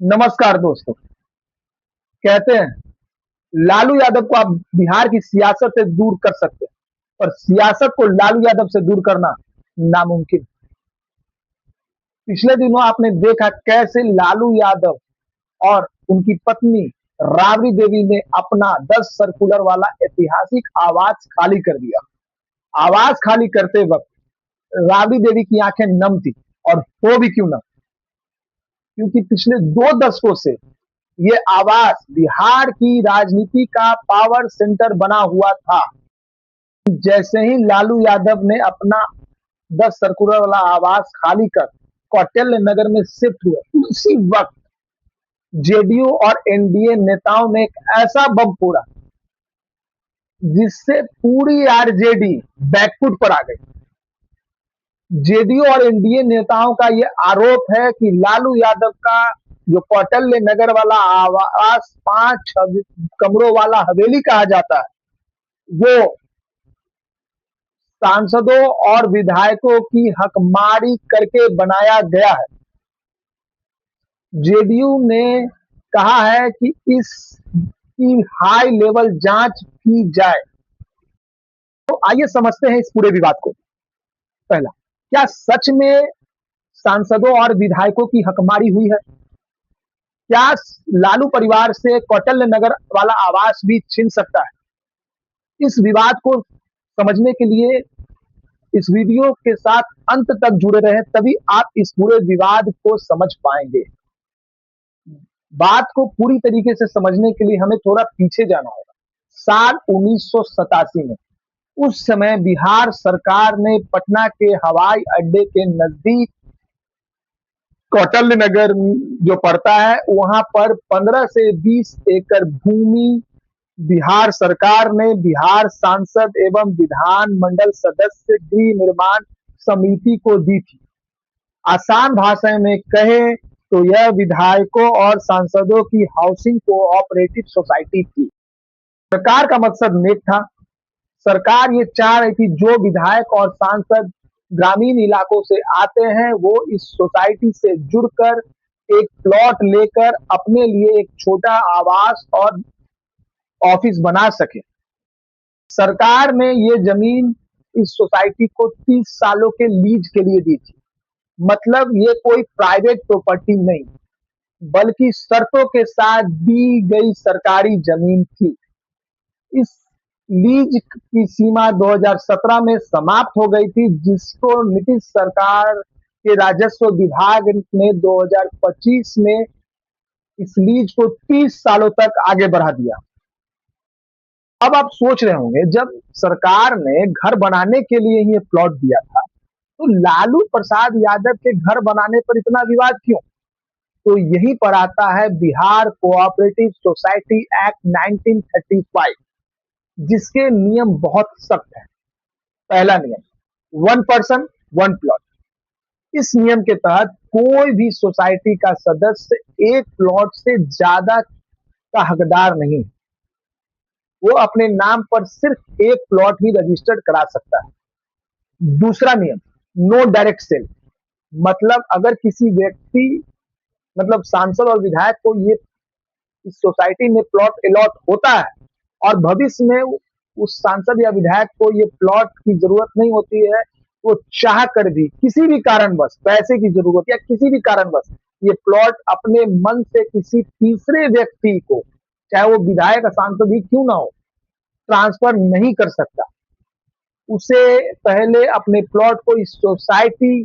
नमस्कार दोस्तों। कहते हैं लालू यादव को आप बिहार की सियासत से दूर कर सकते हैं, पर सियासत को लालू यादव से दूर करना नामुमकिन। पिछले दिनों आपने देखा कैसे लालू यादव और उनकी पत्नी राबड़ी देवी ने अपना 10 सर्कुलर वाला ऐतिहासिक आवास खाली कर दिया। आवास खाली करते वक्त राबड़ी देवी की आंखें नम थी, और हो भी क्यों ना, क्योंकि पिछले 2 दशकों से ये आवास बिहार की राजनीति का पावर सेंटर बना हुआ था। जैसे ही लालू यादव ने अपना 10 सर्कुलर वाला आवास खाली कर कौटिल्य नगर में शिफ्ट हुए, उसी वक्त जेडीयू और एनडीए नेताओं ने एक ऐसा बम फोड़ा जिससे पूरी आरजेडी बैकफुट पर आ गई। जेडीयू और एनडीए नेताओं का यह आरोप है कि लालू यादव का जो कौटिल्य नगर वाला आवास 5 कमरों वाला हवेली कहा जाता है, वो सांसदों और विधायकों की हकमारी करके बनाया गया है। जेडीयू ने कहा है कि इसकी हाई लेवल जांच की जाए। तो आइए समझते हैं इस पूरे विवाद को। पहला, क्या सच में सांसदों और विधायकों की हकमारी हुई है? क्या लालू परिवार से कौटिल्य नगर वाला आवास भी छीन सकता है? इस विवाद को समझने के लिए इस वीडियो के साथ अंत तक जुड़े रहें, तभी आप इस पूरे विवाद को समझ पाएंगे। बात को पूरी तरीके से समझने के लिए हमें थोड़ा पीछे जाना होगा। साल 1987 में उस समय बिहार सरकार ने पटना के हवाई अड्डे के नजदीक कौटिल्य नगर जो पड़ता है, वहां पर 15 से 20 एकड़ भूमि बिहार सरकार ने बिहार सांसद एवं विधानमंडल सदस्य गृह निर्माण समिति को दी थी। आसान भाषा में कहे तो यह विधायकों और सांसदों की हाउसिंग कोऑपरेटिव सोसाइटी थी। सरकार का मकसद नेक था। सरकार ये चाह रही थी जो विधायक और सांसद ग्रामीण इलाकों से आते हैं वो इस सोसाइटी से जुड़कर एक प्लॉट लेकर अपने लिए एक छोटा आवास और ऑफिस बना सके। सरकार ने ये जमीन इस सोसाइटी को 30 सालों के लीज के लिए दी थी। मतलब ये कोई प्राइवेट प्रॉपर्टी नहीं, बल्कि शर्तों के साथ दी गई सरकारी जमीन थी। इस लीज की सीमा 2017 में समाप्त हो गई थी, जिसको नीतीश सरकार के राजस्व विभाग ने 2025 में इस लीज को 30 सालों तक आगे बढ़ा दिया। अब आप सोच रहे होंगे, जब सरकार ने घर बनाने के लिए ये प्लॉट दिया था, तो लालू प्रसाद यादव के घर बनाने पर इतना विवाद क्यों? तो यहीं पर आता है बिहार कोऑपरेटिव सोसाइटी एक्ट 1935, जिसके नियम बहुत सख्त है। पहला नियम, 1 पर्सन 1 प्लॉट। इस नियम के तहत कोई भी सोसाइटी का सदस्य एक प्लॉट से ज्यादा का हकदार नहीं है। वो अपने नाम पर सिर्फ एक प्लॉट ही रजिस्टर्ड करा सकता है। दूसरा नियम, नो डायरेक्ट सेल। मतलब अगर किसी व्यक्ति, मतलब सांसद और विधायक को ये इस सोसाइटी में प्लॉट अलॉट होता है और भविष्य में उस सांसद या विधायक को ये प्लॉट की जरूरत नहीं होती है, वो चाह कर भी किसी भी कारणवश, पैसे की जरूरत या किसी भी कारणवश, ये प्लॉट अपने मन से किसी तीसरे व्यक्ति को, चाहे वो विधायक या सांसद ही क्यों ना हो, ट्रांसफर नहीं कर सकता। उसे पहले अपने प्लॉट को इस सोसाइटी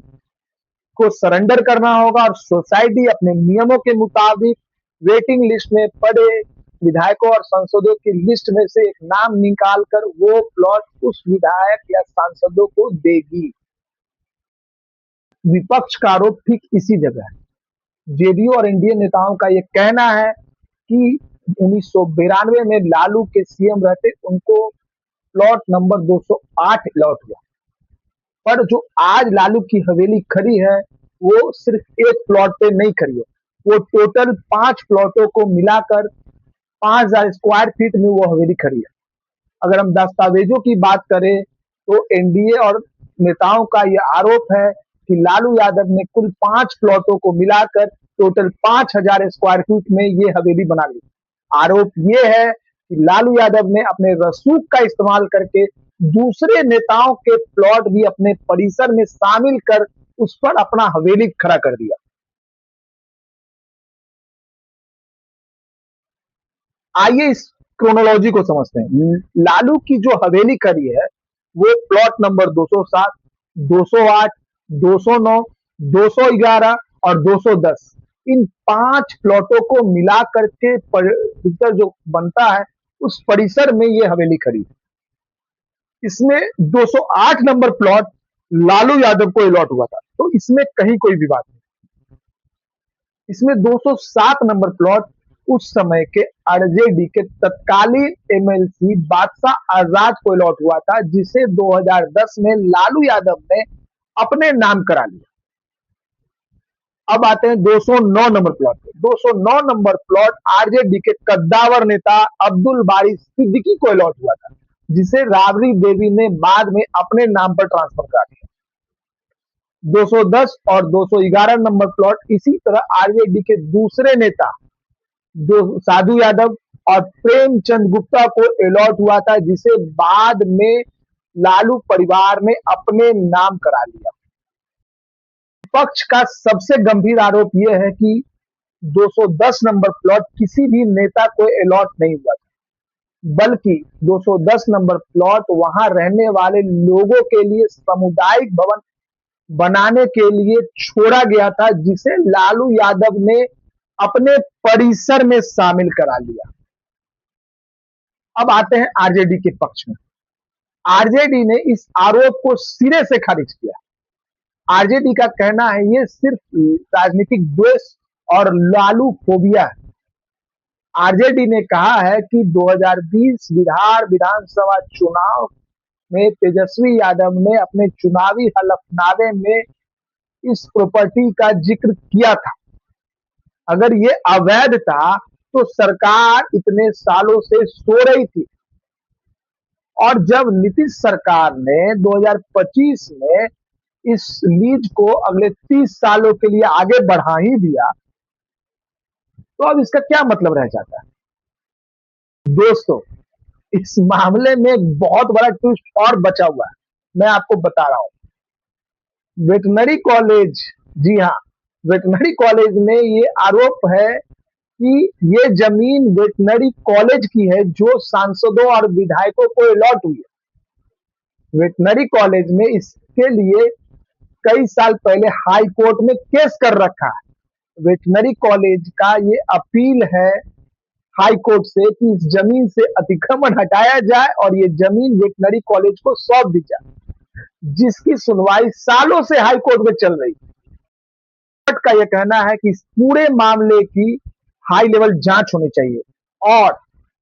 को सरेंडर करना होगा और सोसाइटी अपने नियमों के मुताबिक वेटिंग लिस्ट में पड़े विधायकों और सांसदों की लिस्ट में से एक नाम निकाल कर वो प्लॉट उस विधायक या सांसदों को देगी। विपक्ष का आरोप ठीक इसी जगह है। जेडीयू और एनडीए नेताओं का यह कहना है कि 1992 में लालू के सीएम रहते उनको प्लॉट नंबर 208 अलॉट हुआ, पर जो आज लालू की हवेली खड़ी है वो सिर्फ एक प्लॉट पे नहीं खड़ी है, वो टोटल 5 प्लॉटों को मिलाकर 5000 स्क्वायर फीट में वो हवेली खड़ी है। अगर हम दस्तावेजों की बात करें तो एनडीए और नेताओं का यह आरोप है कि लालू यादव ने कुल 5 प्लॉटों को मिलाकर टोटल 5,000 स्क्वायर फीट में ये हवेली बना ली। आरोप ये है कि लालू यादव ने अपने रसूख का इस्तेमाल करके दूसरे नेताओं के प्लॉट भी अपने परिसर में शामिल कर उस पर अपना हवेली खड़ा कर दिया। आइए इस क्रोनोलॉजी को समझते हैं। लालू की जो हवेली खड़ी है वो प्लॉट नंबर 207, 208, 209, 211 और 210 इन 5 प्लॉटों को मिला करके परिसर जो बनता है उस परिसर में ये हवेली खड़ी है। इसमें 208 नंबर प्लॉट लालू यादव को अलॉट हुआ था, तो इसमें कहीं कोई विवाद नहीं। इसमें 207 नंबर प्लॉट उस समय के आरजेडी के तत्कालीन एमएलसी बादशाह आजाद को अलॉट हुआ था, जिसे 2010 में लालू यादव ने अपने नाम करा लिया। अब आते हैं 209 नंबर प्लॉट पे। 209 नंबर प्लॉट आरजेडी के कद्दावर नेता अब्दुल बारी सिद्दीकी को अलॉट हुआ था, जिसे राबड़ी देवी ने बाद में अपने नाम पर ट्रांसफर करा दिया। 210 और 211 नंबर प्लॉट इसी तरह आरजेडी के दूसरे नेता साधु यादव और प्रेमचंद गुप्ता को अलॉट हुआ था, जिसे बाद में लालू परिवार ने अपने नाम करा लिया। विपक्ष का सबसे गंभीर आरोप यह है कि 210 नंबर प्लॉट किसी भी नेता को अलॉट नहीं हुआ था, बल्कि 210 नंबर प्लॉट वहां रहने वाले लोगों के लिए सामुदायिक भवन बनाने के लिए छोड़ा गया था, जिसे लालू यादव ने अपने परिसर में शामिल करा लिया। अब आते हैं आरजेडी के पक्ष में। आरजेडी ने इस आरोप को सिरे से खारिज किया। आरजेडी का कहना है ये सिर्फ राजनीतिक द्वेष और लालू फोबिया है। आरजेडी ने कहा है कि 2020 बिहार विधानसभा चुनाव में तेजस्वी यादव ने अपने चुनावी हलफनामे में इस प्रॉपर्टी का जिक्र किया था। अगर ये अवैध था तो सरकार इतने सालों से सो रही थी, और जब नीतीश सरकार ने 2025 में इस लीज को अगले 30 सालों के लिए आगे बढ़ा ही दिया, तो अब इसका क्या मतलब रह जाता है। दोस्तों, इस मामले में एक बहुत बड़ा ट्विस्ट और बचा हुआ है, मैं आपको बता रहा हूं। वेटनरी कॉलेज, जी हाँ, वेटनरी कॉलेज में ये आरोप है कि ये जमीन वेटनरी कॉलेज की है, जो सांसदों और विधायकों को अलॉट हुई है। वेटनरी कॉलेज में इसके लिए कई साल पहले हाई कोर्ट में केस कर रखा है। वेटनरी कॉलेज का ये अपील है हाई कोर्ट से कि इस जमीन से अतिक्रमण हटाया जाए और ये जमीन वेटनरी कॉलेज को सौंप दी जाए, जिसकी सुनवाई सालों से हाई कोर्ट में चल रही है। कोर्ट का यह कहना है कि इस पूरे मामले की हाई लेवल जांच होनी चाहिए, और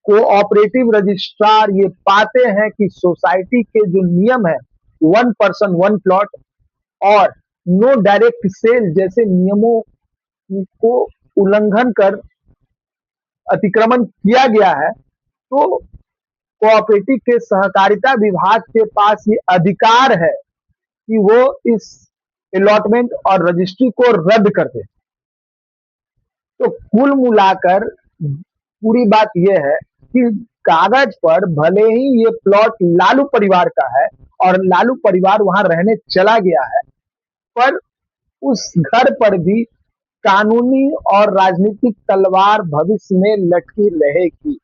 कोऑपरेटिव रजिस्ट्रार ये पाते हैं कि सोसाइटी के जो नियम है 1 पर्सन 1 प्लॉट और नो डायरेक्ट सेल जैसे नियमों को उल्लंघन कर अतिक्रमण किया गया है, तो कोऑपरेटिव के सहकारिता विभाग के पास ये अधिकार है कि वो इस अलॉटमेंट और रजिस्ट्री को रद्द कर दे। तो कुल मिलाकर पूरी बात यह है कि कागज पर भले ही ये प्लॉट लालू परिवार का है और लालू परिवार वहां रहने चला गया है, पर उस घर पर भी कानूनी और राजनीतिक तलवार भविष्य में लटकी रहेगी।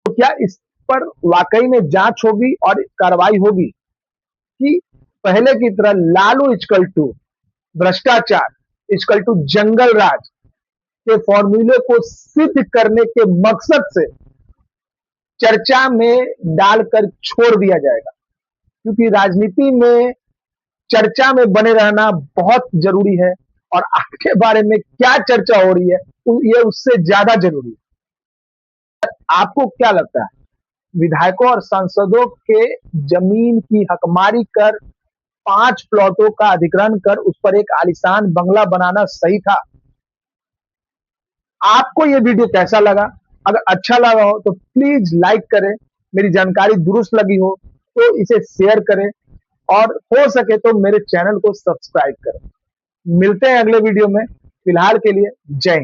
तो क्या इस पर वाकई में जांच होगी और कार्रवाई होगी कि पहले की तरह लालू इक्वल टू भ्रष्टाचार इक्वल टू जंगल राज के फॉर्मूले को सिद्ध करने के मकसद से चर्चा में डालकर छोड़ दिया जाएगा, क्योंकि राजनीति में चर्चा में बने रहना बहुत जरूरी है, और आपके बारे में क्या चर्चा हो रही है ये उससे ज्यादा जरूरी है। आपको क्या लगता है, विधायकों और सांसदों के जमीन की हकमारी कर 5 प्लॉटों का अधिग्रहण कर उस पर एक आलीशान बंगला बनाना सही था? आपको ये वीडियो कैसा लगा? अगर अच्छा लगा हो तो प्लीज लाइक करें, मेरी जानकारी दुरुस्त लगी हो तो इसे शेयर करें, और हो सके तो मेरे चैनल को सब्सक्राइब करें। मिलते हैं अगले वीडियो में। फिलहाल के लिए जय हिंद।